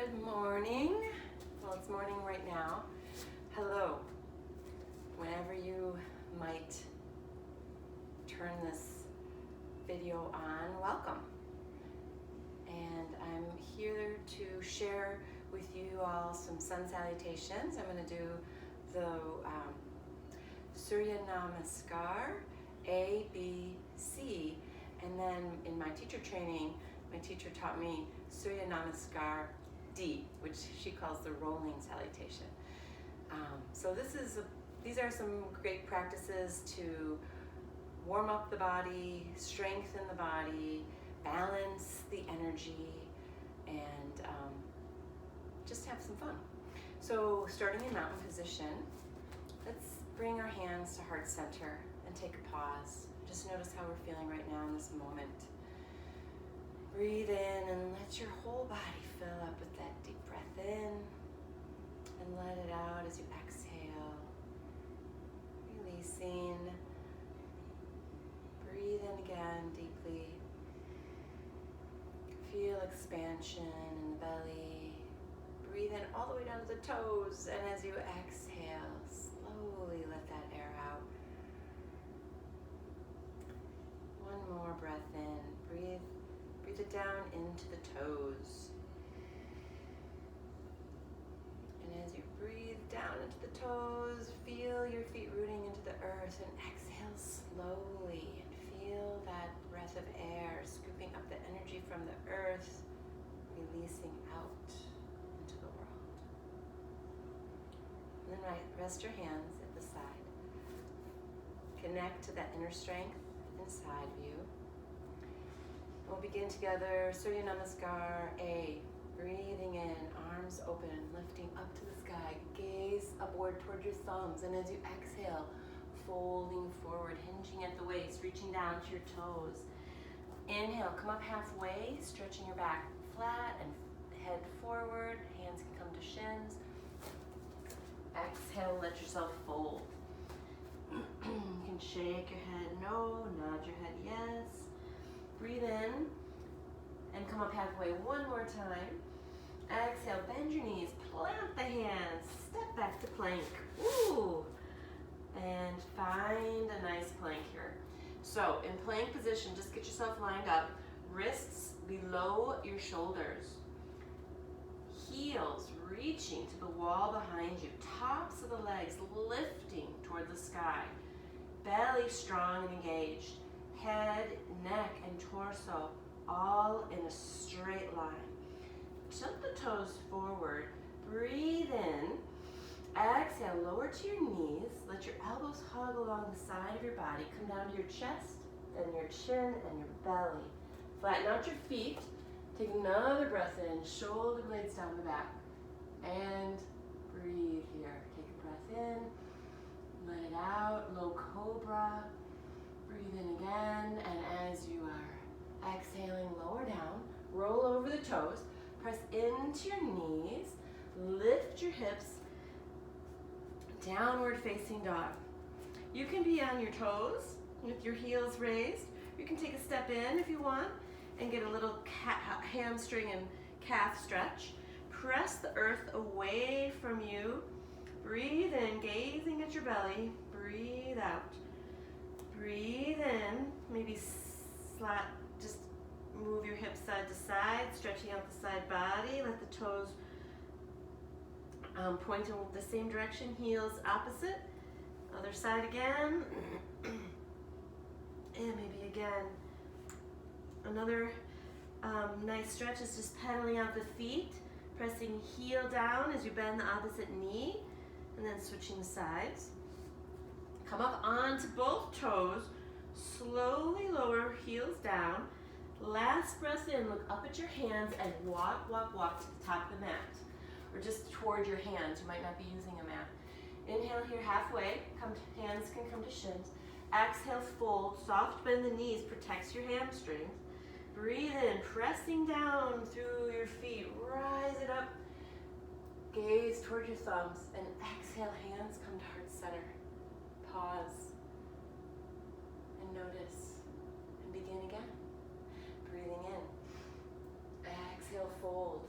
Good morning. Well, it's morning right now. Hello. Whenever you might turn this video on, welcome. And I'm here to share with you all some sun salutations. I'm going to do the Surya Namaskar, A, B, C, and then in my teacher training, my teacher taught me Surya Namaskar D, which she calls the rolling salutation. So these are some great practices to warm up the body, strengthen the body, balance the energy, and just have some fun. So starting in mountain position, let's bring our hands to heart center and take a pause. Just notice how we're feeling right now in this moment. Breathe in and let your whole body fill up with that deep breath in, and let it out as you exhale. Releasing. Breathe in again deeply. Feel expansion in the belly. Breathe in all the way down to the toes, and as you exhale, slowly let that air out. One more breath in. Breathe it down into the toes. And as you breathe down into the toes, feel your feet rooting into the earth, and exhale slowly and feel that breath of air scooping up the energy from the earth, releasing out into the world. And then rest your hands at the side. Connect to that inner strength inside of you. We'll begin together, Surya Namaskar, A. Breathing in, arms open, lifting up to the sky. Gaze upward toward your thumbs, and as you exhale, folding forward, hinging at the waist, reaching down to your toes. Inhale, come up halfway, stretching your back flat and head forward. Hands can come to shins. Exhale, let yourself fold. You can shake your head no, nod your head yes. Breathe in and come up halfway one more time. Exhale, bend your knees, plant the hands, step back to plank. Ooh. And find a nice plank here. So in plank position, just get yourself lined up. Wrists below your shoulders. Heels reaching to the wall behind you. Tops of the legs lifting toward the sky. Belly strong and engaged. Head, neck, and torso all in a straight line. Tilt the toes forward. Breathe in. Exhale, lower to your knees. Let your elbows hug along the side of your body. Come down to your chest, then your chin, and your belly. Flatten out your feet. Take another breath in. Shoulder blades down the back. And breathe here. Take a breath in. Let it out. Low cobra. Breathe in again, and as you are exhaling, lower down, roll over the toes, press into your knees, lift your hips, downward facing dog. You can be on your toes with your heels raised. You can take a step in if you want and get a little hamstring and calf stretch. Press the earth away from you. Breathe in, gazing at your belly. Breathe out. Breathe in, maybe just move your hips side to side, stretching out the side body. Let the toes point in the same direction, heels opposite. Other side again. And maybe again. Another nice stretch is just pedaling out the feet, pressing heel down as you bend the opposite knee, and then switching sides. Come up onto both toes, slowly lower heels down. Last breath in, look up at your hands and walk to the top of the mat. Or just toward your hands, you might not be using a mat. Inhale here halfway, hands can come to shins. Exhale, fold, soft bend the knees, protects your hamstrings. Breathe in, pressing down through your feet, rise it up. Gaze toward your thumbs, and exhale, hands come to heart center. Pause and notice and begin again. Breathing in. Exhale, fold.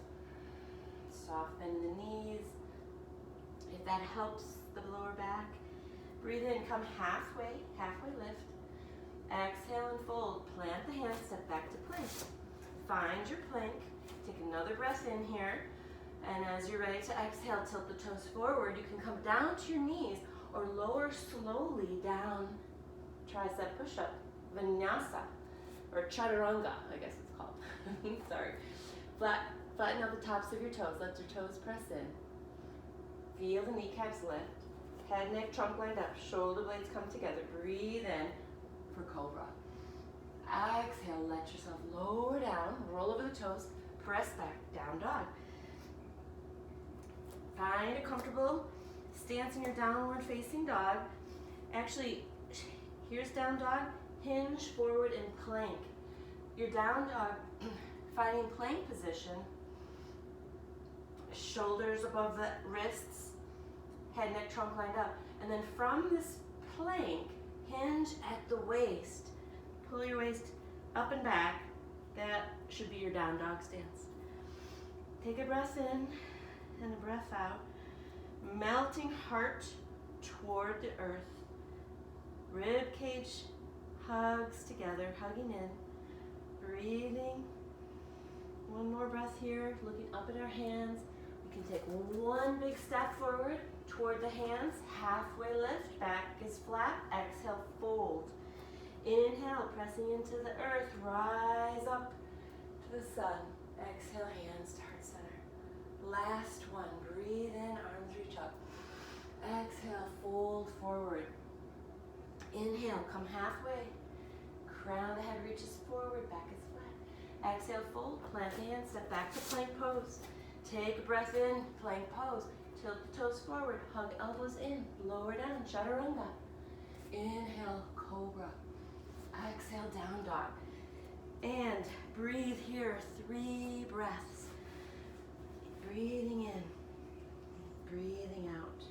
Soften the knees. If that helps the lower back, breathe in, come halfway lift. Exhale and fold. Plant the hands, step back to plank. Find your plank. Take another breath in here. And as you're ready to exhale, tilt the toes forward. You can come down to your knees or lower slowly down. Tricep push-up, vinyasa, or chaturanga, I guess it's called. Sorry. Flatten out the tops of your toes. Let your toes press in. Feel the kneecaps lift. Head, neck, trunk lined up. Shoulder blades come together. Breathe in for cobra. Exhale, let yourself lower down. Roll over the toes. Press back, down dog. Find a comfortable stance in your downward facing dog. Actually, here's down dog. Hinge forward and plank. Your down dog, finding plank position. Shoulders above the wrists. Head, neck, trunk lined up. And then from this plank, hinge at the waist. Pull your waist up and back. That should be your down dog stance. Take a breath in and a breath out. Melting heart toward the earth. Rib cage hugs together, hugging in. Breathing. One more breath here, looking up at our hands. We can take one big step forward toward the hands. Halfway lift, back is flat. Exhale, fold. Inhale, pressing into the earth. Rise up to the sun. Exhale, hands to heart center. Last one. Breathe in, arms reach up. Exhale, fold forward. Inhale, come halfway. Crown of the head reaches forward, back is flat. Exhale, fold, plant the hands, step back to plank pose. Take a breath in, plank pose. Tilt the toes forward, hug elbows in, lower down, chaturanga. Inhale, cobra. Exhale, down dog. And breathe here, 3 breaths. Breathing in, breathing out.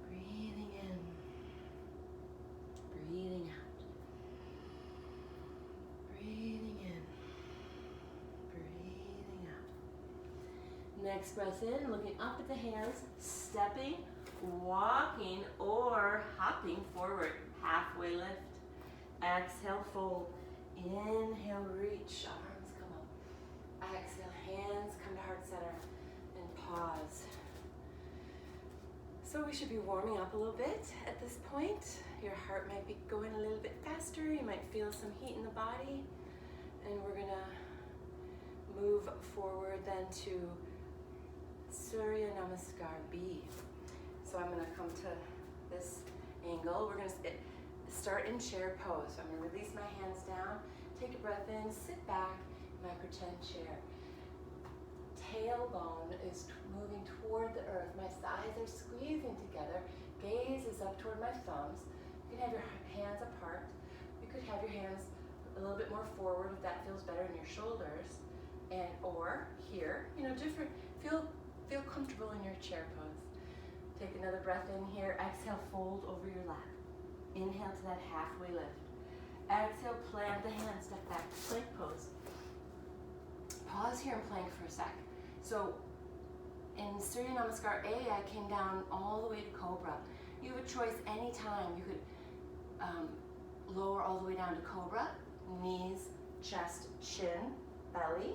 Breathing in, breathing out. Breathing in, breathing out. Next breath in, looking up at the hands, stepping, walking, or hopping forward. Halfway lift. Exhale, fold. Inhale, reach, arms come up. Exhale, hands come to heart center and pause. So we should be warming up a little bit at this point. Your heart might be going a little bit faster. You might feel some heat in the body. And we're gonna move forward then to Surya Namaskar B. So I'm gonna come to this angle. We're gonna start in chair pose. So I'm gonna release my hands down, take a breath in, sit back in my pretend chair. Tailbone is moving toward the earth. My thighs are squeezing together. Gaze is up toward my thumbs. You can have your hands apart. You could have your hands a little bit more forward if that feels better in your shoulders. And or here, different. Feel comfortable in your chair pose. Take another breath in here. Exhale, fold over your lap. Inhale to that halfway lift. Exhale, plant the hands, step back to plank pose. Pause here and plank for a sec. So in Surya Namaskar A, I came down all the way to Cobra. You have a choice anytime. You could lower all the way down to Cobra, knees, chest, chin, belly.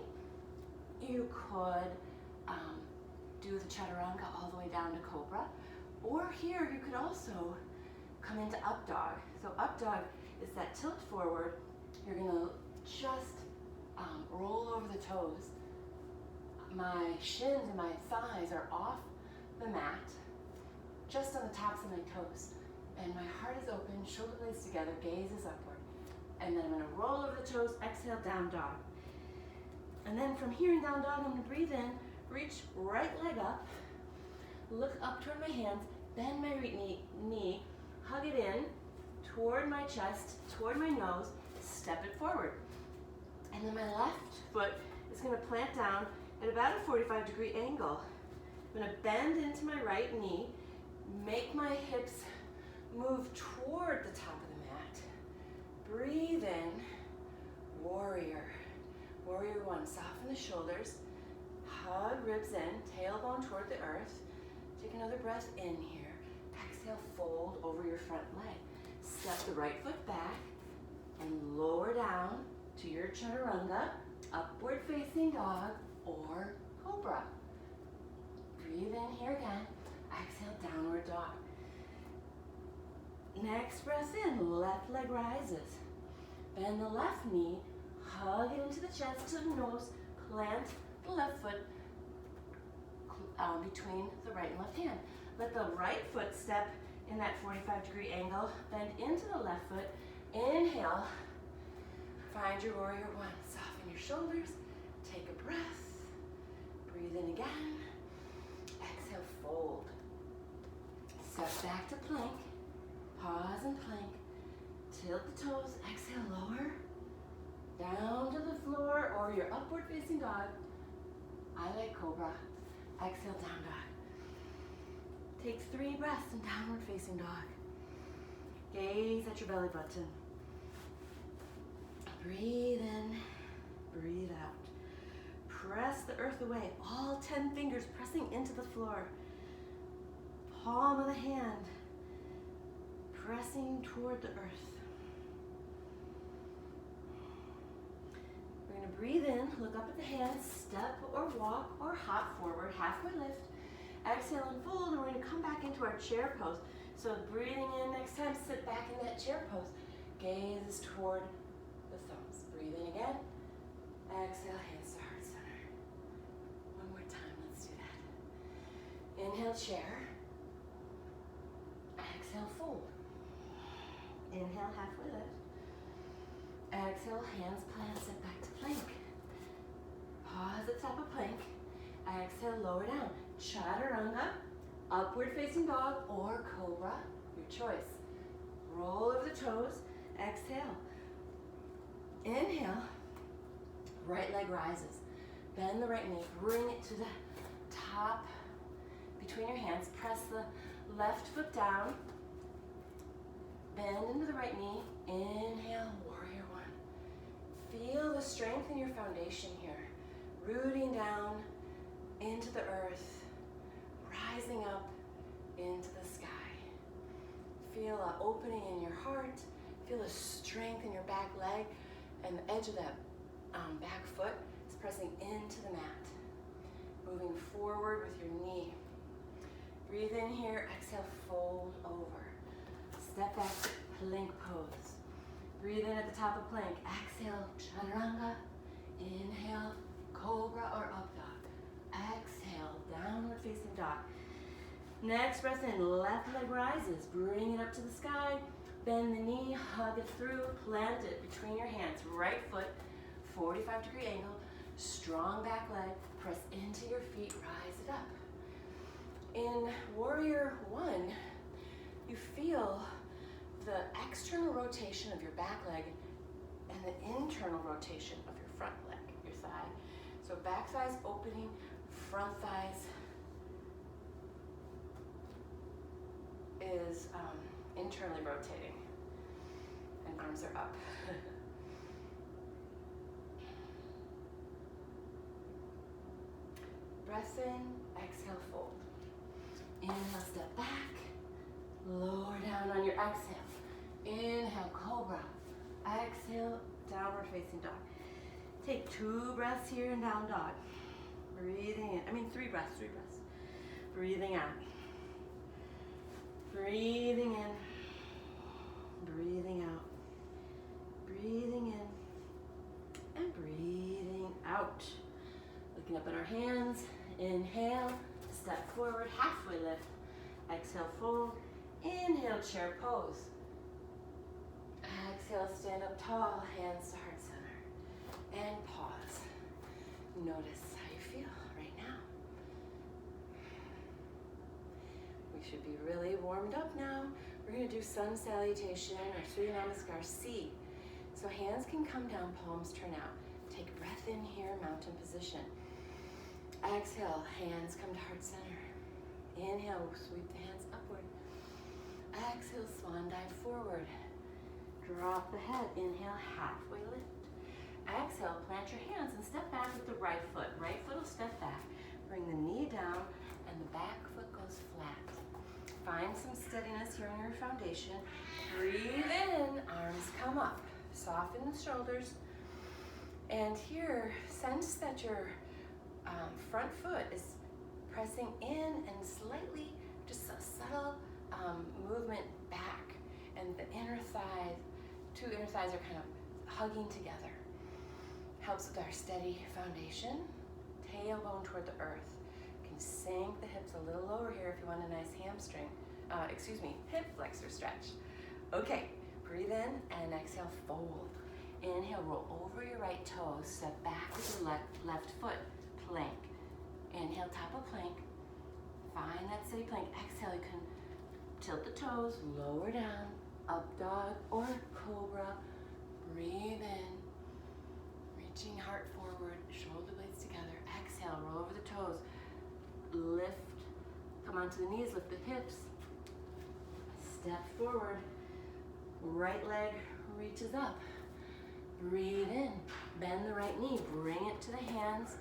You could do the chaturanga all the way down to Cobra. Or here, you could also come into up dog. So up dog is that tilt forward. You're gonna just roll over the toes. My shins and my thighs are off the mat, just on the tops of my toes. And my heart is open, shoulder blades together, gaze is upward. And then I'm gonna roll over the toes, exhale, down dog. And then from here in down dog, I'm gonna breathe in, reach right leg up, look up toward my hands, bend my right knee, hug it in, toward my chest, toward my nose, step it forward. And then my left foot is gonna plant down at about a 45-degree angle. I'm gonna bend into my right knee, make my hips move toward the top of the mat. Breathe in, warrior. Warrior one, soften the shoulders, Hug ribs in, tailbone toward the earth. Take another breath in here. Exhale, fold over your front leg. Step the right foot back and lower down to your chaturanga, upward facing dog or cobra. Breathe in here again. Exhale, downward dog. Next breath in, left leg rises. Bend the left knee, hug it into the chest to the nose, plant the left foot between the right and left hand. Let the right foot step in that 45-degree angle, bend into the left foot, inhale, find your warrior one. Soften your shoulders, take a breath, breathe in again, exhale, fold. Step back to plank, pause and plank, tilt the toes, exhale, lower, down to the floor or your upward facing dog. I like cobra, exhale, down dog. Take 3 breaths in downward facing dog. Gaze at your belly button. Breathe in, breathe out. Press the earth away, all 10 fingers pressing into the floor. Palm of the hand pressing toward the earth. We're going to breathe in, look up at the hands, step or walk or hop forward, halfway lift. Exhale and fold, and we're going to come back into our chair pose. So breathing in, next time, sit back in that chair pose. Gaze toward the thumbs. Breathe in again. Exhale, hands to heart center. One more time, let's do that. Inhale, chair. Exhale, fold. Inhale, halfway lift. Exhale, hands plant, sit back to plank. Pause at top of plank. Exhale, lower down. Chaturanga, upward facing dog or cobra, your choice. Roll over the toes, exhale. Inhale, right leg rises. Bend the right knee, bring it to the top between your hands. Press the left foot down. Bend into the right knee. Inhale, warrior one. Feel the strength in your foundation here. Rooting down into the earth. Rising up into the sky. Feel an opening in your heart. Feel a strength in your back leg, and the edge of that back foot is pressing into the mat. Moving forward with your knee. Breathe in here, exhale, fold over. Step back to plank pose. Breathe in at the top of plank. Exhale, chaturanga. Inhale, cobra or up dog. Exhale, downward facing dog. Next breath in, left leg rises. Bring it up to the sky. Bend the knee, hug it through, plant it between your hands. Right foot, 45-degree angle, strong back leg. Press into your feet, rise it up. In warrior one, you feel the external rotation of your back leg and the internal rotation of your front leg, your thigh. So back thighs opening, front thighs is internally rotating, and arms are up. Breath in, exhale, fold. Inhale, step back, lower down on your exhale. Inhale, cobra. Exhale, downward facing dog. Take 2 breaths here in down dog. Breathing in, 3 breaths. Breathing out. Breathing in, breathing out, breathing in, and breathing out. Looking up at our hands, inhale, step forward, halfway lift. Exhale, fold. Inhale, chair pose. Exhale, stand up tall, hands to heart center. And pause. Notice how you feel right now. We should be really warmed up now. We're going to do sun salutation or Surya Namaskar C. So hands can come down, palms turn out. Take a breath in here, mountain position. Exhale, hands come to heart center. Inhale, sweep the hands upward. Exhale, swan dive forward. Drop the head. Inhale, halfway lift. Exhale, plant your hands and step back with the right foot. Right foot will step back. your foundation. Breathe in, arms come up. Soften the shoulders. And here, sense that your front foot is pressing in and slightly, just a subtle movement back. And the inner thighs, two inner thighs are kind of hugging together. Helps with our steady foundation. Tailbone toward the earth. You can sink the hips a little lower here if you want a nice hamstring. Hip flexor stretch. Okay, breathe in and exhale, fold. Inhale, roll over your right toes, step back with your left foot, plank. Inhale, top of plank. Find that steady plank. Exhale, you can tilt the toes, lower down, up dog or cobra. Breathe in, reaching heart forward, shoulder blades together. Exhale, roll over the toes. Lift, come onto the knees, lift the hips. Step forward, right leg reaches up. Breathe in, bend the right knee, bring it to the hands.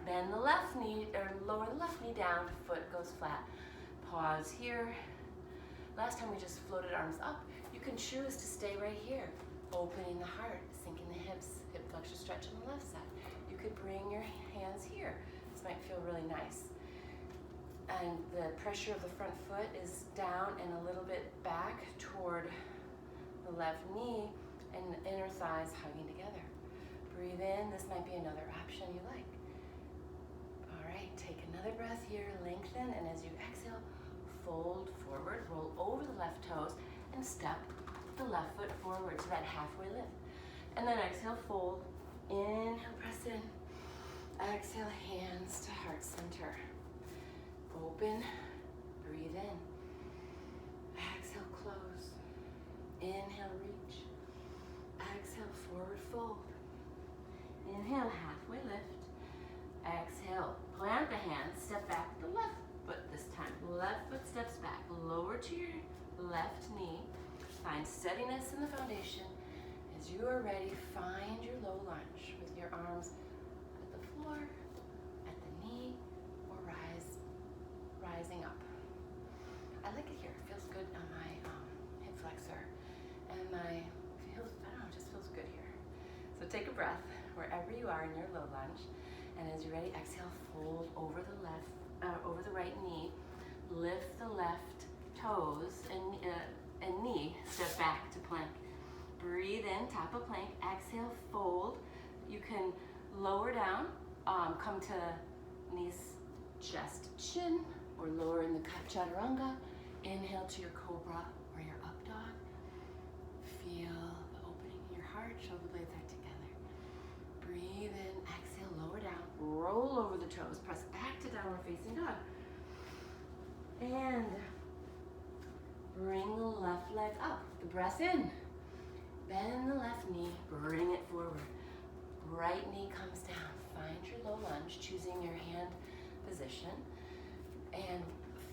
Bend the left knee, or lower the left knee down, foot goes flat. Pause here. Last time we just floated arms up. You can choose to stay right here, opening the heart, sinking the hips, hip flexor stretch on the left side. You could bring your hands here. This might feel really nice. And the pressure of the front foot is down and a little bit back toward the left knee and the inner thighs hugging together. Breathe in. This might be another option you like. All right, take another breath here, lengthen, and as you exhale, fold forward, roll over the left toes, and step the left foot forward to that halfway lift. And then exhale, fold. Inhale, press in. Exhale, hands to heart center. Open, breathe in. Exhale, close. Inhale, reach. Exhale, forward fold. Inhale, halfway lift. Exhale, plant the hands, step back with the left foot this time. Left foot steps back, lower to your left knee. Find steadiness in the foundation. As you are ready, find your low lunge with your arms at the floor, at the knee, or rising up. I like it here. It feels good on my hip flexor. And just feels good here. So take a breath wherever you are in your low lunge. And as you're ready, exhale, fold over the right knee. Lift the left toes and knee, step back to plank. Breathe in, top of plank. Exhale, fold. You can lower down, come to knees, chest, chin, or lower in the chaturanga. Inhale to your cobra or your up dog. Feel the opening in your heart, shoulder blades are together. Breathe in, exhale, lower down, roll over the toes, press back to downward facing dog. And bring the left leg up, the breath in. Bend the left knee, bring it forward. Right knee comes down. Find your low lunge, choosing your hand position. And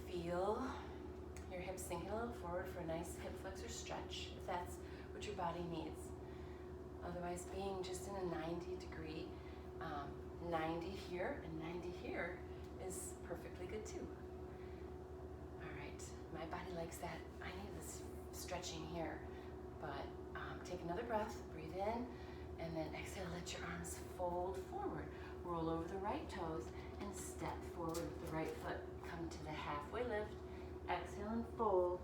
feel your hips sinking a little forward for a nice hip flexor stretch, if that's what your body needs. Otherwise, being just in a 90-degree, 90 here and 90 here is perfectly good too. All right, my body likes that. I need this stretching here, but take another breath, breathe in, and then exhale, let your arms fold forward. Roll over the right toes and step forward with the right foot. Come to the halfway lift, exhale and fold.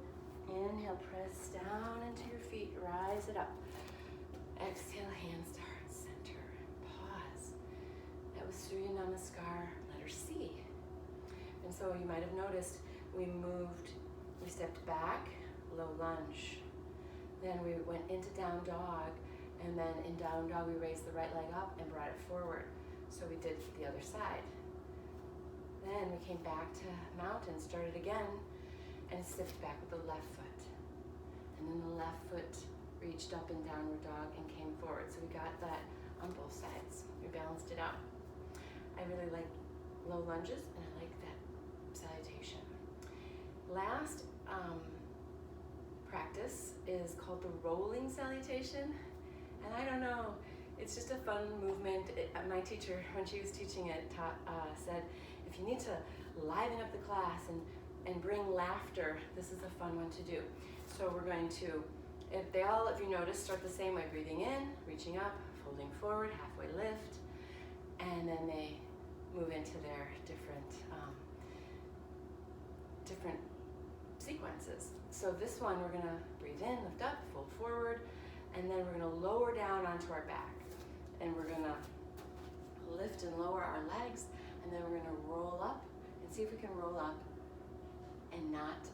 Inhale, press down into your feet, rise it up. Exhale, hands to heart center. Pause. That was Surya Namaskar, letter C. And so you might have noticed we stepped back, low lunge. Then we went into down dog, and then in down dog we raised the right leg up and brought it forward. So we did the other side. Then we came back to mountain, started again, and stepped back with the left foot. And then the left foot reached up in downward dog and came forward. So we got that on both sides. We balanced it out. I really like low lunges, and I like that salutation. Last practice is called the rolling salutation. And I don't know, it's just a fun movement. My teacher, when she was teaching it, said, if you need to liven up the class and bring laughter. This is a fun one to do. So we're going to, if you notice, start the same way. Breathing in, reaching up, folding forward, halfway lift, and then they move into their different sequences. So this one, we're gonna breathe in, lift up, fold forward, and then we're gonna lower down onto our back. And we're gonna lift and lower our legs, and then we're gonna roll up, and see if we can roll up and not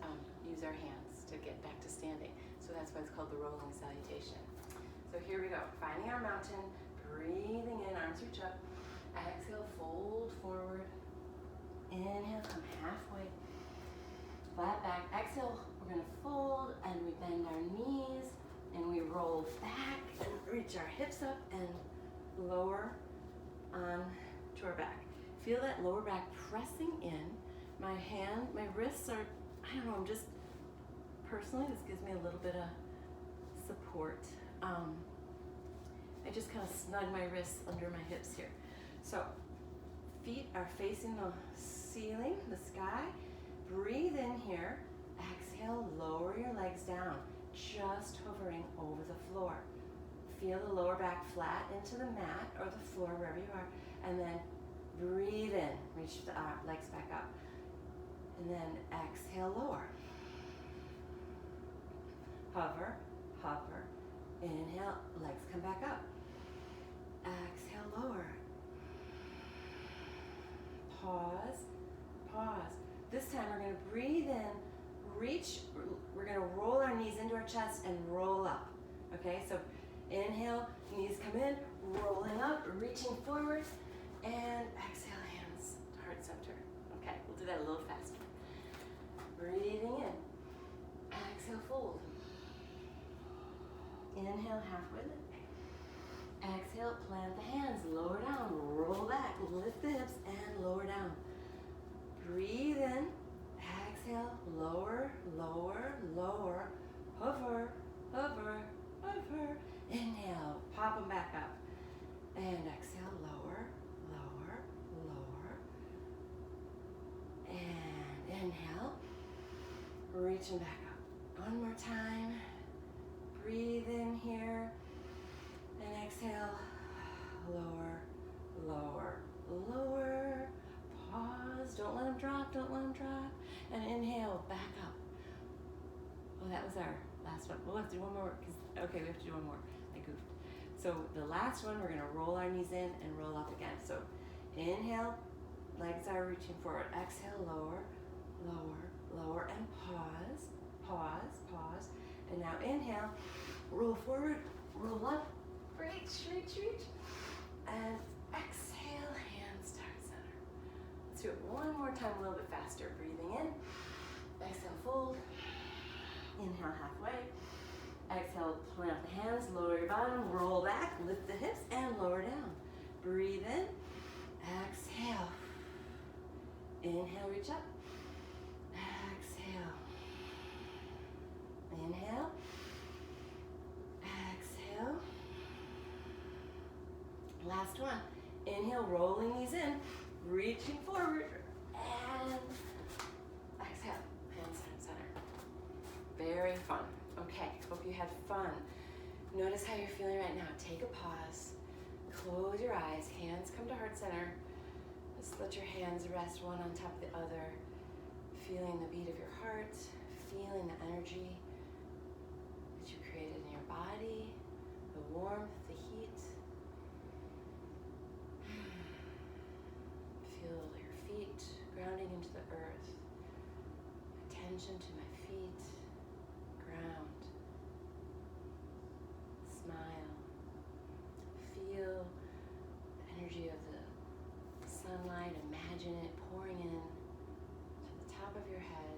use our hands to get back to standing. So that's why it's called the rolling salutation. So here we go, finding our mountain, breathing in, arms reach up, exhale, fold forward, inhale, come halfway, flat back, exhale, we're gonna fold, and we bend our knees, and we roll back, and reach our hips up, and lower on to our back. Feel that lower back pressing in. My wrists are, I don't know, I'm just, personally, this gives me a little bit of support. I just kind of snug my wrists under my hips here. So, feet are facing the ceiling, the sky. Breathe in here. Exhale, lower your legs down, just hovering over the floor. Feel the lower back flat into the mat or the floor, wherever you are, and then breathe in, reach the legs back up. And then exhale, lower. Hover, hover. Inhale, legs come back up. Exhale, lower. Pause, pause. This time we're going to breathe in, reach, we're going to roll our knees into our chest and roll up. Okay, so inhale, knees come in, rolling up, reaching forward, and exhale, hands to heart center. Okay, we'll do that a little faster. Breathing in, exhale, fold. Inhale, halfway lift. Exhale, plant the hands, lower down, roll back, lift the hips, and lower down. Breathe in, exhale, lower, lower, lower, hover, hover, hover. Inhale, pop them back up. And exhale, lower, lower, lower. And inhale, reach them back up. One more time. Breathe in here. And exhale, lower, lower, lower. Pause, don't let them drop, don't let them drop. And inhale, back up. Oh, that was our last one. We'll have to do one more, okay, we have to do one more. I goofed. So the last one, we're gonna roll our knees in and roll up again. So inhale, legs are reaching forward. Exhale, lower, lower, lower, and pause, pause, pause. And now inhale, roll forward, roll up, reach, reach, reach. And exhale, hands to heart center. Let's do it one more time, a little bit faster. Breathing in, exhale, fold. Inhale, halfway. Exhale, plant the hands, lower your bottom, roll back, lift the hips, and lower down. Breathe in, exhale. Inhale, reach up. Exhale. Inhale. Exhale. Last one. Inhale, rolling these in, reaching forward, and exhale, hands center. Very fun. Okay, hope you had fun. Notice how you're feeling right now. Take a pause, close your eyes, hands come to heart center. Just let your hands rest one on top of the other, feeling the beat of your heart, feeling the energy that you created in your body, the warmth, the heat. Feel your feet grounding into the earth. Attention to my feet. Ground. Smile. Feel the energy of the sunlight. Imagine it pouring in to the top of your head.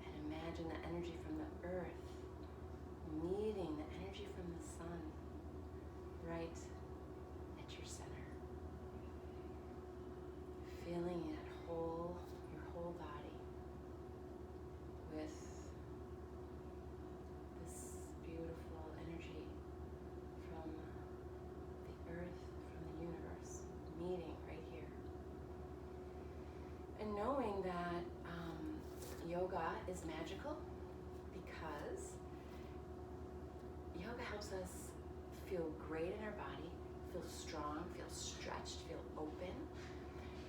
And imagine the energy from the earth meeting the energy from the sun right at your center. Feeling it your whole body with this beautiful energy from the earth, from the universe, meeting right here. And knowing that is magical because yoga helps us feel great in our body, feel strong, feel stretched, feel open.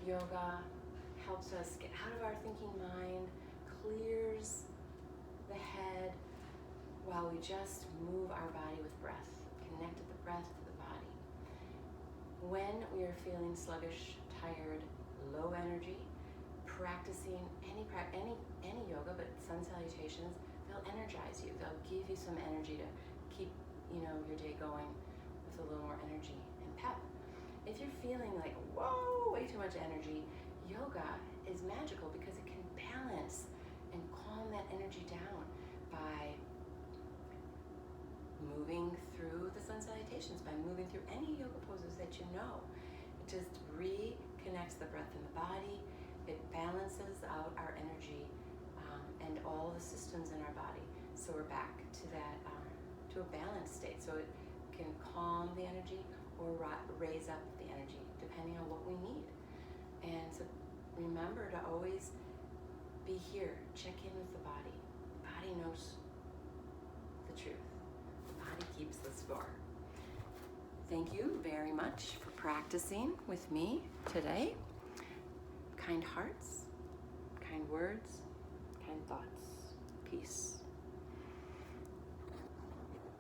Yoga helps us get out of our thinking mind, clears the head while we just move our body with breath, connect the breath to the body. When we are feeling sluggish, tired, low energy, practicing any yoga, but sun salutations, they'll energize you. They'll give you some energy to keep, your day going with a little more energy and pep. If you're feeling like, whoa, way too much energy, yoga is magical because it can balance and calm that energy down by moving through the sun salutations, by moving through any yoga poses that you know. It just reconnects the breath in the body. It balances out our energy and all the systems in our body. So we're back to that, to a balanced state. So it can calm the energy or raise up the energy, depending on what we need. And so remember to always be here, check in with the body. The body knows the truth. The body keeps the score. Thank you very much for practicing with me today. Kind hearts, kind words, kind thoughts. Peace.